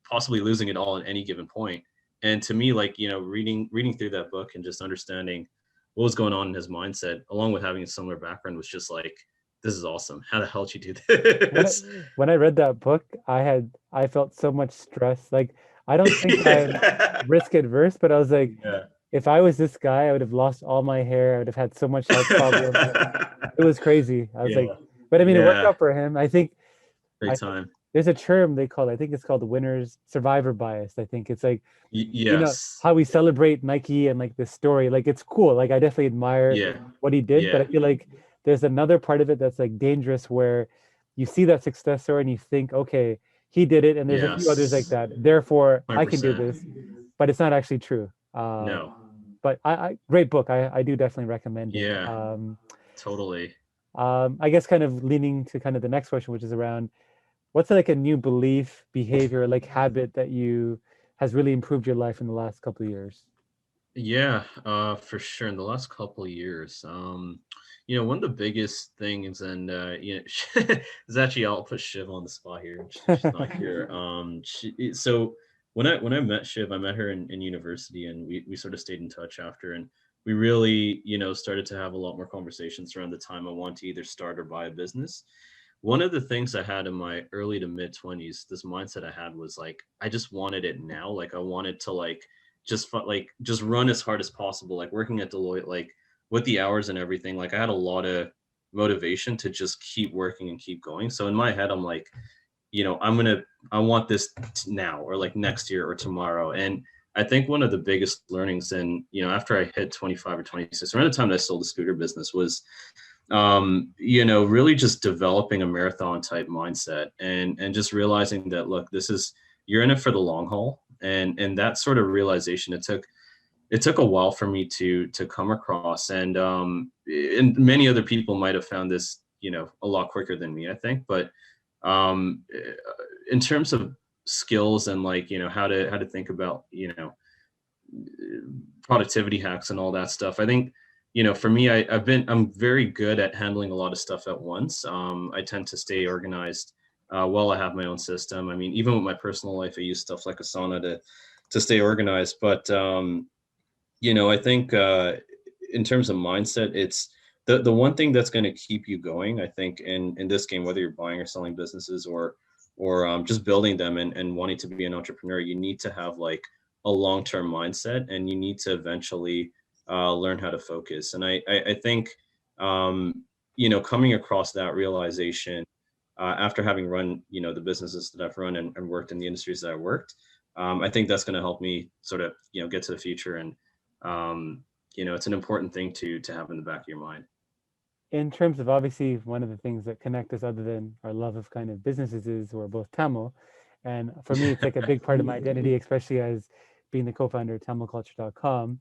possibly losing it all at any given point. And to me, like reading through that book and just understanding what was going on in his mindset, along with having a similar background, was just like, this is awesome. How the hell did you do When I, this? when I read that book, I felt so much stress. Like, I don't think I'm Yeah. risk adverse, but I was like, Yeah. if I was this guy, I would have lost all my hair. I would have had so much health problems. It was crazy. I was like, Yeah. but I mean, it worked Yeah. out for him. I Great think time. there's a term they call, I think it's called winner's survivor bias. I think it's like, Yes. how we celebrate Nike and like this story. Like, it's cool. Like, I definitely admire Yeah. what he did, but Yeah. I feel like there's another part of it that's like dangerous where you see that success story and you think, okay, he did it, and there's a few others like Yes. that. Therefore, I can do 100%. this, but it's not actually true. No. But great book. I do definitely recommend it. Yeah. Totally. I guess kind of leaning to kind of the next question, which is around what's like a new belief, behavior, like habit that you has really improved your life in the last couple of years? Yeah, for sure. In the last couple of years, one of the biggest things, and is actually I'll put Shiv on the spot here. She's not here. So when I met Shiv, I met her in university, and we sort of stayed in touch after, and we really started to have a lot more conversations around the time I want to either start or buy a business. One of the things I had in my early to mid 20s, this mindset I had was like, I just wanted it now. Like I wanted to just run as hard as possible. Like working at Deloitte, like with the hours and everything, like I had a lot of motivation to just keep working and keep going. So in my head, I'm like, I want this now or like next year or tomorrow. And I think one of the biggest learnings, and after I hit 25 or 26, around the time that I sold the scooter business, was really just developing a marathon type mindset and just realizing that, look, you're in it for the long haul. And that sort of realization, it took a while for me to come across. And many other people might have found this, a lot quicker than me, I think. But in terms of skills and like, how to think about, productivity hacks and all that stuff, I think, for me, I'm very good at handling a lot of stuff at once. I tend to stay organized while I have my own system. I mean, even with my personal life, I use stuff like Asana to stay organized. But I think in terms of mindset, it's the one thing that's going to keep you going. I think in this game, whether you're buying or selling businesses or just building them and wanting to be an entrepreneur, you need to have like a long-term mindset, and you need to eventually learn how to focus. And I think coming across that realization after having run the businesses that I've run and worked in the industries that I worked, I think that's going to help me sort of get to the future. And it's an important thing to have in the back of your mind. In terms of, obviously, one of the things that connect us other than our love of kind of businesses is we're both Tamil. And for me, it's like a big part of my identity, especially as being the co-founder of TamilCulture.com.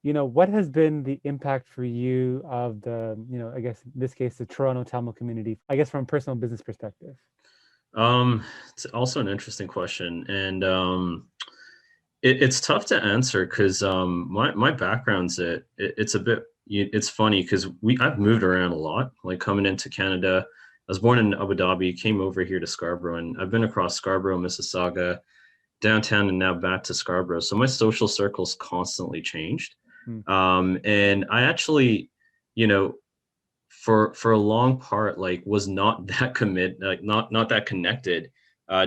What has been the impact for you of the, I guess in this case, the Toronto Tamil community, I guess from a personal business perspective? It's also an interesting question. And it's tough to answer because my background's it's funny because I've moved around a lot, like coming into Canada. I was born in Abu Dhabi, came over here to Scarborough, and I've been across Scarborough, Mississauga, downtown, and now back to Scarborough. So my social circle's constantly changed. And I actually, for a long part, like was not that not that connected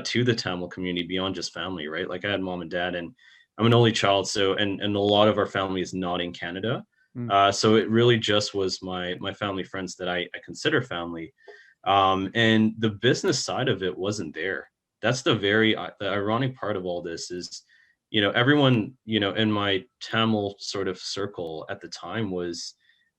to the Tamil community beyond just family, right? Like I had mom and dad, and I'm an only child. So, and a lot of our family is not in Canada. So it really just was my family friends that I consider family. And the business side of it wasn't there. That's the ironic part of all this is, everyone, in my Tamil sort of circle at the time was,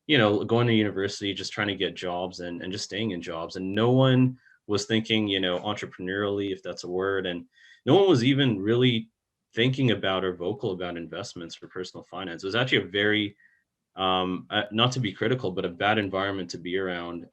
going to university, just trying to get jobs and just staying in jobs. And no one was thinking, entrepreneurially, if that's a word. And no one was even really thinking about or vocal about investments for personal finance. It was actually a very, not to be critical, but a bad environment to be around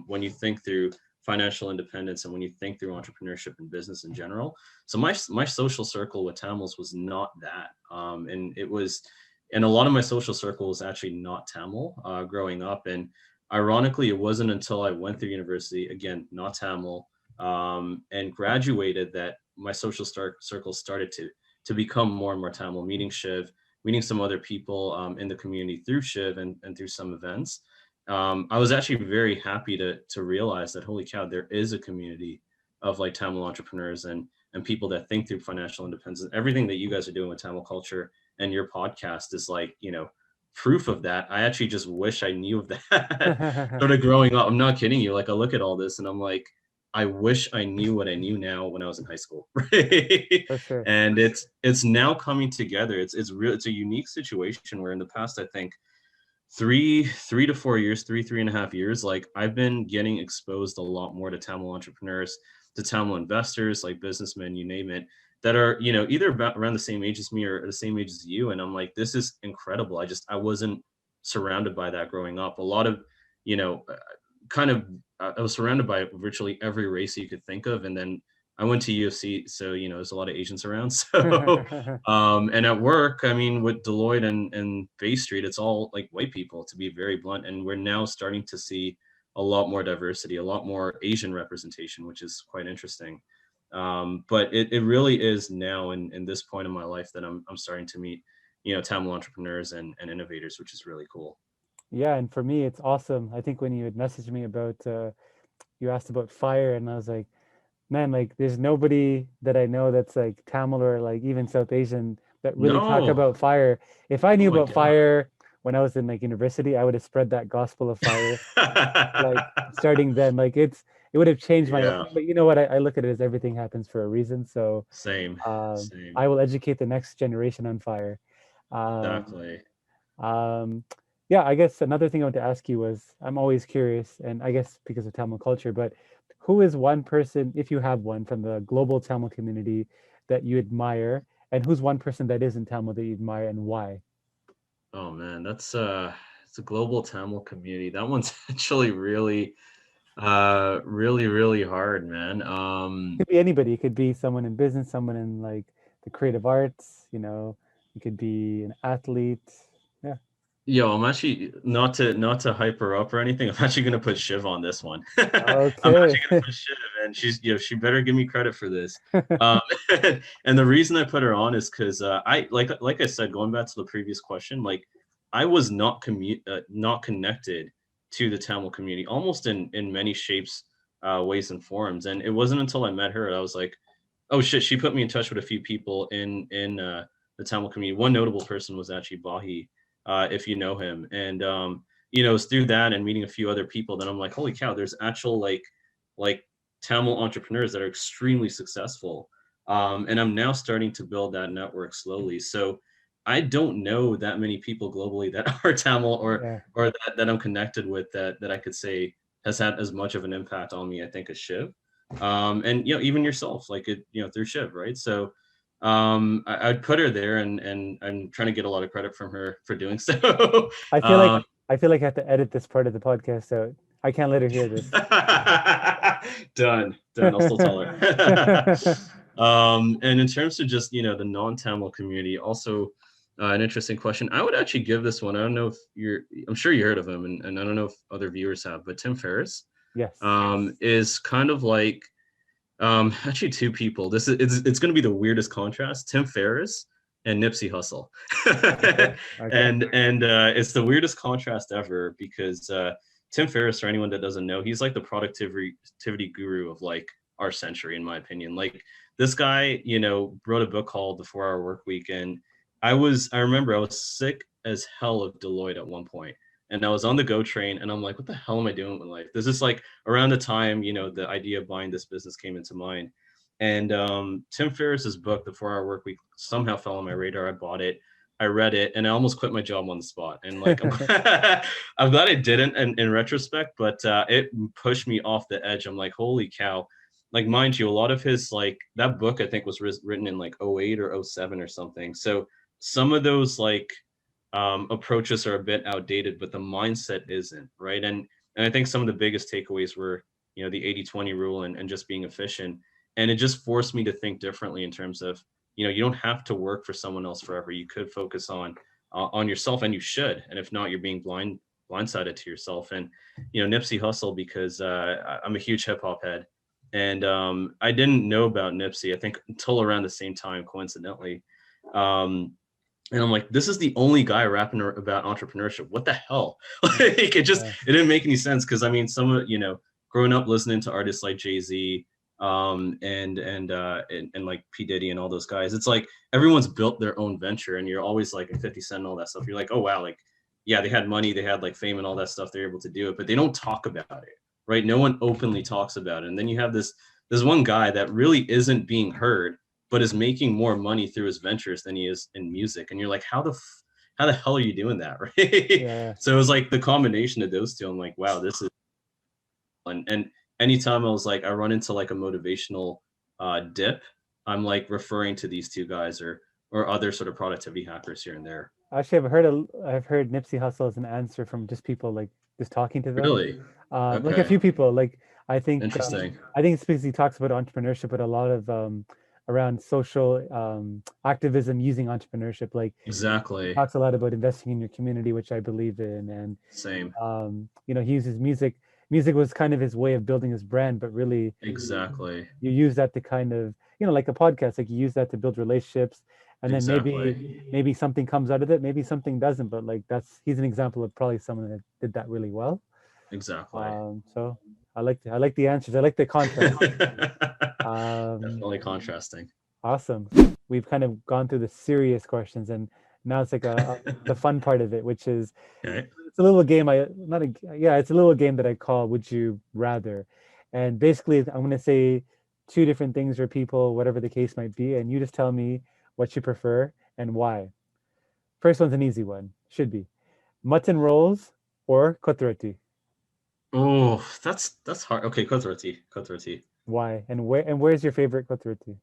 when you think through financial independence and when you think through entrepreneurship and business in general. So my social circle with Tamils was not that. And a lot of my social circle was actually not Tamil growing up. And ironically, it wasn't until I went through university, again, not Tamil, and graduated that my social circle started to become more and more Tamil, meeting Shiv, meeting some other people in the community through Shiv and through some events. I was actually very happy to realize that, holy cow, there is a community of like Tamil entrepreneurs and people that think through financial independence. Everything that you guys are doing with TamilCulture and your podcast is like, proof of that. I actually just wish I knew of that sort of growing up. I'm not kidding you. Like I look at all this and I'm like, I wish I knew what I knew now when I was in high school. Right? For sure. And it's now coming together. It's a unique situation where in the past, I think 3 to 4 years, 3.5 years, like I've been getting exposed a lot more to Tamil entrepreneurs, to Tamil investors, like businessmen, you name it, that are, either about around the same age as me or the same age as you. And I'm like, this is incredible. I wasn't surrounded by that growing up. A lot of, I was surrounded by virtually every race you could think of. And then I went to UFC, so there's a lot of Asians around. So and at work, I mean, with Deloitte and Bay Street, it's all like white people, to be very blunt. And we're now starting to see a lot more diversity, a lot more Asian representation, which is quite interesting. But it really is now in this point in my life that I'm starting to meet, Tamil entrepreneurs and innovators, which is really cool. Yeah, and for me, it's awesome. I think when you had messaged me about, you asked about fire, and I was like, man, like there's nobody that I know that's like Tamil or like even South Asian that really talk No, about fire. If I oh knew my about God. fire when I was in like university, I would have spread that gospel of fire like starting then. Like it would have changed my life. Yeah, But you know what? I look at it as everything happens for a reason. So same, same, I will educate the next generation on fire. Um, exactly. um, yeah, I guess another thing I want to ask you was I'm always curious, and I guess because of Tamil culture, but who is one person, if you have one, from the global Tamil community that you admire, and who's one person that isn't Tamil that you admire, and why? Oh man, that's it's a global Tamil community. That one's actually really really hard, man. It could be anybody. It could be someone in business, someone in like the creative arts. It could be an athlete. Yeah. Yo, I'm actually not to hype her up or anything. I'm actually gonna put Shiv on this one. I'm Okay. actually gonna put Shiv, and she better give me credit for this. Um, and the reason I put her on is because I like I said, going back to the previous question, like I was not connected to the Tamil community, almost in many shapes, ways, and forms. And it wasn't until I met her that I was like, oh shit, she put me in touch with a few people in the Tamil community. One notable person was actually Bahi, if you know him. And it's through that and meeting a few other people that I'm like, holy cow, there's actual like Tamil entrepreneurs that are extremely successful. And I'm now starting to build that network slowly. So I don't know that many people globally that are Tamil Yeah. or that I'm connected with that I could say has had as much of an impact on me, I think, as Shiv. And even yourself, like it, through Shiv, right? So I'd put her there, and I'm trying to get a lot of credit from her for doing so. I feel like um, I feel like I have to edit this part of the podcast out. I can't let her hear this. done. I'll still tell her. And in terms of just the non-Tamil community, also an interesting question. I would actually give this one. I don't know if I'm sure you heard of him, and I don't know if other viewers have, but Tim Ferriss Yes. is kind of like actually two people. It's going to be the weirdest contrast: Tim Ferriss and Nipsey Hussle. Okay. Okay. And it's the weirdest contrast ever because Tim Ferriss, for anyone that doesn't know, he's like the productivity guru of like our century, in my opinion. Like this guy, wrote a book called The 4 Hour Work Week, and I remember I was sick as hell of Deloitte at one point, and I was on the go train, and I'm like, what the hell am I doing with life? This is like around the time the idea of buying this business came into mind. And Tim Ferriss's book, The 4 Hour Work Week, somehow fell on my radar. I bought it, I read it, and I almost quit my job on the spot. And like, I'm glad I didn't in retrospect, but it pushed me off the edge. I'm like, holy cow. Like, mind you, a lot of his, like, that book, I think, was written in like '08 or '07 or something. So some of those like approaches are a bit outdated, but the mindset isn't, right? And I think some of the biggest takeaways were, the 80-20 rule and just being efficient. And it just forced me to think differently in terms of, you don't have to work for someone else forever. You could focus on yourself, and you should. And if not, you're being blindsided to yourself. And Nipsey Hussle, because I'm a huge hip hop head, and I didn't know about Nipsey, I think, until around the same time, coincidentally. And I'm like, this is the only guy rapping about entrepreneurship. What the hell? Like, it didn't make any sense. Cause I mean, some of, growing up listening to artists like Jay-Z, and like P. Diddy and all those guys, it's like everyone's built their own venture, and you're always like a 50 Cent and all that stuff. You're like, oh wow, like, yeah, they had money, they had like fame and all that stuff. They're able to do it, but they don't talk about it, right? No one openly talks about it. And then you have this one guy that really isn't being heard, but is making more money through his ventures than he is in music. And you're like, how the hell are you doing that? Right. Yeah. So it was like the combination of those two. I'm like, wow, this is fun. And anytime I was like, I run into like a motivational dip, I'm like referring to these two guys or other sort of productivity hackers here and there. Actually, I've heard Nipsey Hussle as an answer from just people like just talking to them. Really? Like a Okay. few people. Like I think Interesting. I think it's because he talks about entrepreneurship, but a lot of around social activism using entrepreneurship. Like he Exactly. talks a lot about investing in your community, which I believe in, and Same. he uses music. Music was kind of his way of building his brand, but really Exactly. you use that to kind of like a podcast, like you use that to build relationships, and then Exactly. maybe something comes out of it, maybe something doesn't, but like he's an example of probably someone that did that really well. Exactly. So I like the answers, I like the contrast. um Definitely contrasting. Awesome. We've kind of gone through the serious questions, and now it's like the fun part of it, which is Okay. it's a little game. I not a Yeah, it's a little game that I call "Would You Rather," and basically I'm going to say two different things for people, whatever the case might be, and you just tell me what you prefer and why. First one's an easy one. Should be mutton rolls or kotroti. Oh, that's hard. Okay, Kotroti. Kotroti. Why and where's your favorite kotroti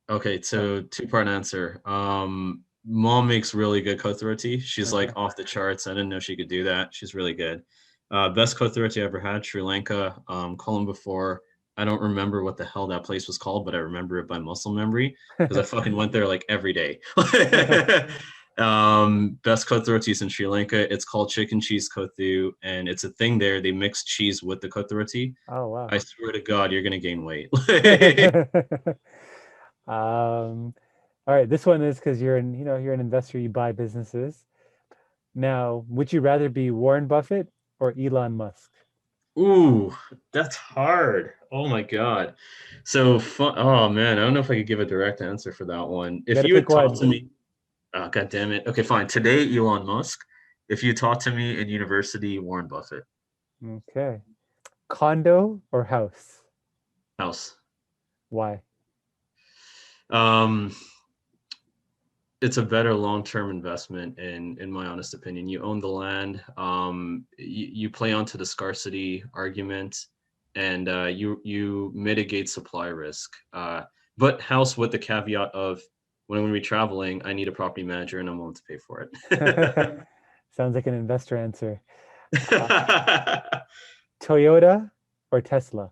Okay, from? so two-part answer. Mom makes really good kotroti. She's like Okay. off the charts. I didn't know she could do that. She's really good. Best kotroti I ever had, Sri Lanka. Colin before. I don't remember what the hell that place was called, but I remember it by muscle memory because I fucking went there like every day. Best kothirotis in Sri Lanka. It's called chicken cheese kothu, and it's a thing there. They mix cheese with the kothiroti. Oh wow. I swear to God, you're gonna gain weight. All right, this one is because you're an investor, you buy businesses. Now, would you rather be Warren Buffett or Elon Musk? Ooh, that's hard. Oh my God. So fun. Oh man, I don't know if I could give a direct answer for that one. You If got to you pick had talked to one. me, oh, God damn it. Okay, fine. Today, Elon Musk. If you talked to me in university, Warren Buffett. Okay. Condo or house? House. Why? Um, it's a better long-term investment in my honest opinion. You own the land. You play onto the scarcity argument, and you mitigate supply risk. But house with the caveat of when we're traveling, I need a property manager and I'm willing to pay for it. Sounds like an investor answer. Uh, Toyota or Tesla?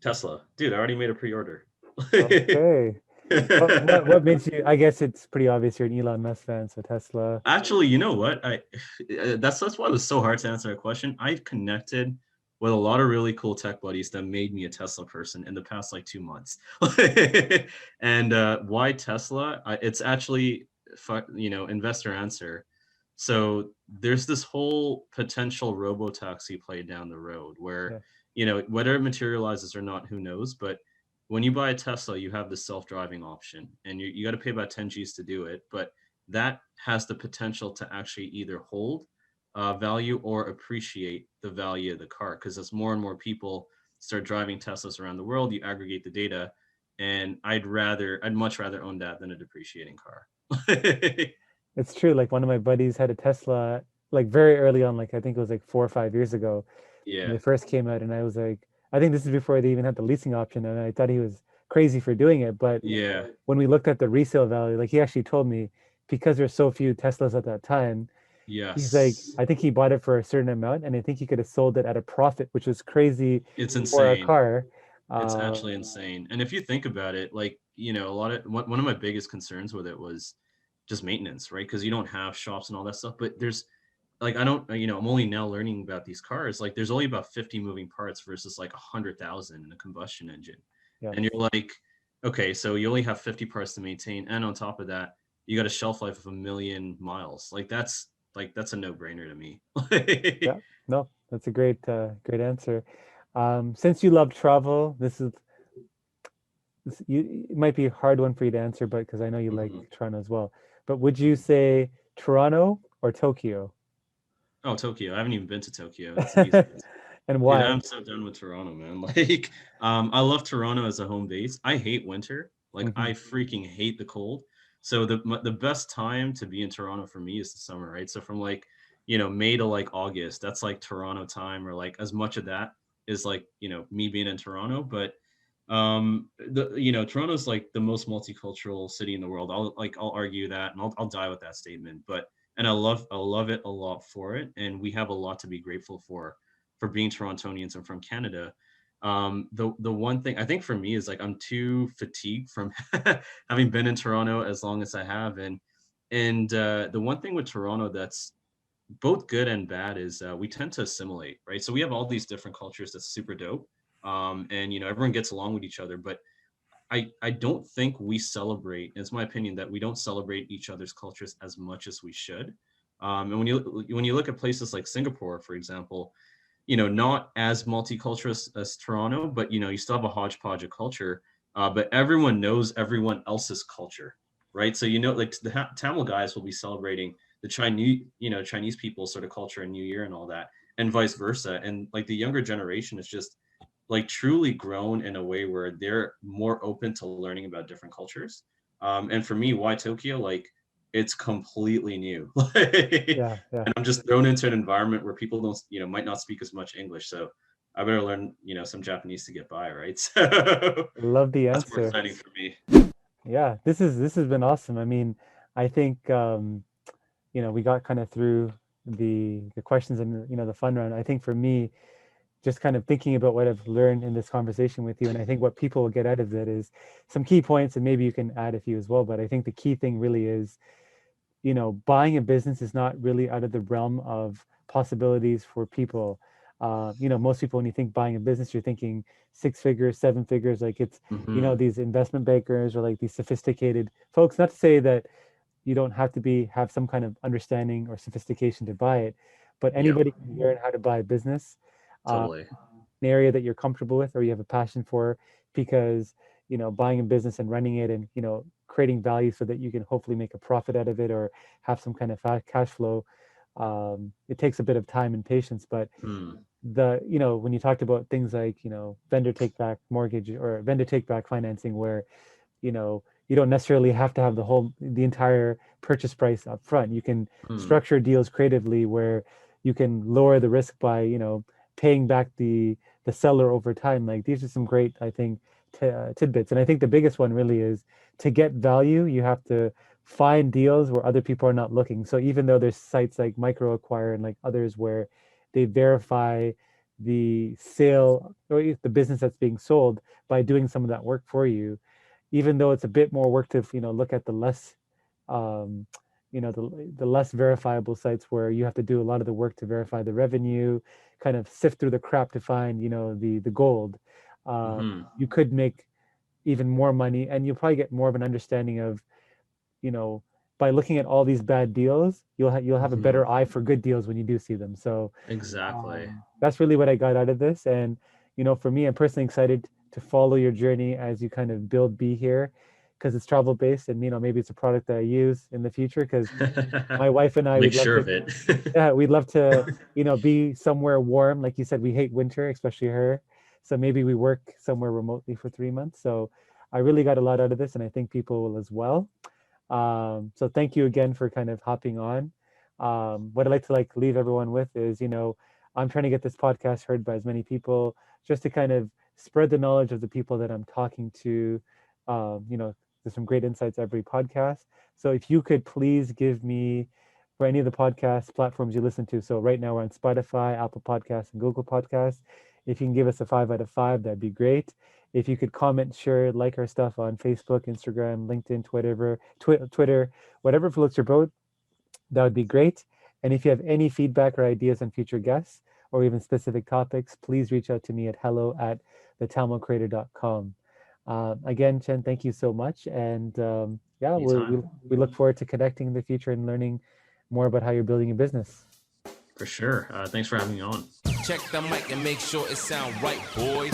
Tesla, dude, I already made a pre-order. Okay. What makes you? I guess it's pretty obvious you're an Elon Musk fan, so Tesla. Actually, you know what? That's why it was so hard to answer a question. I've connected with a lot of really cool tech buddies that made me a Tesla person in the past like 2 months. And why Tesla? It's actually investor answer. So there's this whole potential robo-taxi play down the road where Yeah. whether it materializes or not, who knows? But when you buy a Tesla, you have the self-driving option, and you got to pay about 10 G's to do it. But that has the potential to actually either hold value or appreciate the value of the car. Because as more and more people start driving Teslas around the world, you aggregate the data, and I'd much rather own that than a depreciating car. It's true. Like one of my buddies had a Tesla, like very early on, like I think it was like 4 or 5 years ago when Yeah, they first came out, and I was like, I think this is before they even had the leasing option, and I thought he was crazy for doing it. But yeah, when we looked at the resale value, like he actually told me because there's so few Teslas at that time, he's like, yes, I think he bought it for a certain amount, and I think he could have sold it at a profit, which was crazy it's for a insane. car. It's Um, actually insane. And if you think about it, like, a lot of one of my biggest concerns with it was just maintenance, right? Because you don't have shops and all that stuff. But there's like, I don't, I'm only now learning about these cars. Like, there's only about 50 moving parts versus like 100,000 in a combustion engine. yes, And you're like, okay, so you only have 50 parts to maintain. And on top of that, you got a shelf life of 1 million miles. That's a no-brainer to me. yeah, no, that's a great answer. Since you love travel, it might be a hard one for you to answer, but because I know you like Mhm. Toronto as well. But would you say Toronto or Tokyo? Oh, Tokyo. I haven't even been to Tokyo. That's an easy. And Dude, why? I'm so done with Toronto, man. Like, I love Toronto as a home base. I hate winter. Like, I Hmm. freaking hate the cold. So the best time to be in Toronto for me is the summer, right? So from like, May to like August, that's like Toronto time, or like as much of that is like, me being in Toronto. But Toronto's like the most multicultural city in the world. I'll argue that, and I'll die with that statement. But and I love it a lot for it, and we have a lot to be grateful for being Torontonians and from Canada. The one thing I think for me is like I'm too fatigued from having been in Toronto as long as I have, and the one thing with Toronto that's both good and bad is we tend to assimilate, right? So we have all these different cultures that's super dope, and everyone gets along with each other, but I don't think we celebrate. It's my opinion that we don't celebrate each other's cultures as much as we should. And when you look at places like Singapore, for example, not as multicultural as Toronto, but you still have a hodgepodge of culture. But everyone knows everyone else's culture, right? So like the Tamil guys will be celebrating the Chinese people sort of culture and New Year and all that, and vice versa. And like the younger generation is just like truly grown in a way where they're more open to learning about different cultures. And for me, why Tokyo? Like it's completely new. Yeah, yeah. And I'm just thrown into an environment where people don't, might not speak as much English. So I better learn, some Japanese to get by, right? So Love the that's more answer. exciting for me. Yeah, this has been awesome. I mean, I think we got kind of through the questions and the fun round. I think for me, just kind of thinking about what I've learned in this conversation with you, and I think what people will get out of it is some key points, and maybe you can add a few as well. But I think the key thing really is, buying a business is not really out of the realm of possibilities for people. Most people, when you think buying a business, you're thinking 6 figures, 7 figures, like it's, Mm-hmm. these investment bankers or like these sophisticated folks. Not to say that you don't have to have some kind of understanding or sophistication to buy it, but Yep, anybody can learn how to buy a business. Uh, totally. an area that you're comfortable with or you have a passion for, because buying a business and running it and creating value so that you can hopefully make a profit out of it or have some kind of cash flow, it takes a bit of time and patience. But Mm. when you talked about things like vendor take back mortgage or vendor take back financing, where you don't necessarily have to have the entire purchase price up front. You can Mm. structure deals creatively where you can lower the risk by paying back the seller over time. Like these are some great, I think, tidbits. And I think the biggest one really is, to get value, you have to find deals where other people are not looking. So even though there's sites like Micro Acquire and like others where they verify the sale or the business that's being sold by doing some of that work for you, even though it's a bit more work to look at the less um, the less verifiable sites where you have to do a lot of the work to verify the revenue, kind of sift through the crap to find the gold. Mm-hmm. You could make even more money, and you'll probably get more of an understanding of, you know by looking at all these bad deals, you'll have a Mm-hmm. better eye for good deals when you do see them. So Exactly. that's really what I got out of this. And for me, I'm personally excited to follow your journey as you kind of build BeHere, because it's travel based, and maybe it's a product that I use in the future, because my wife and I, Make we'd love sure to, of it. yeah, we'd love to, be somewhere warm. Like you said, we hate winter, especially her. So maybe we work somewhere remotely for 3 months. So I really got a lot out of this, and I think people will as well. So thank you again for kind of hopping on. What I'd like to leave everyone with is, I'm trying to get this podcast heard by as many people, just to kind of spread the knowledge of the people that I'm talking to. There's some great insights every podcast. So if you could please give me, for any of the podcast platforms you listen to. So right now we're on Spotify, Apple Podcasts, and Google Podcasts. If you can give us a 5 out of 5, that'd be great. If you could comment, share, like our stuff on Facebook, Instagram, LinkedIn, Twitter, whatever floats your boat, that would be great. And if you have any feedback or ideas on future guests or even specific topics, please reach out to me at hello@thetamilcreator.com. Again, Chen, thank you so much. And yeah, Anytime. we look forward to connecting in the future and learning more about how you're building a business. For sure. Thanks for having me on. Check the mic and make sure it sound right, boys.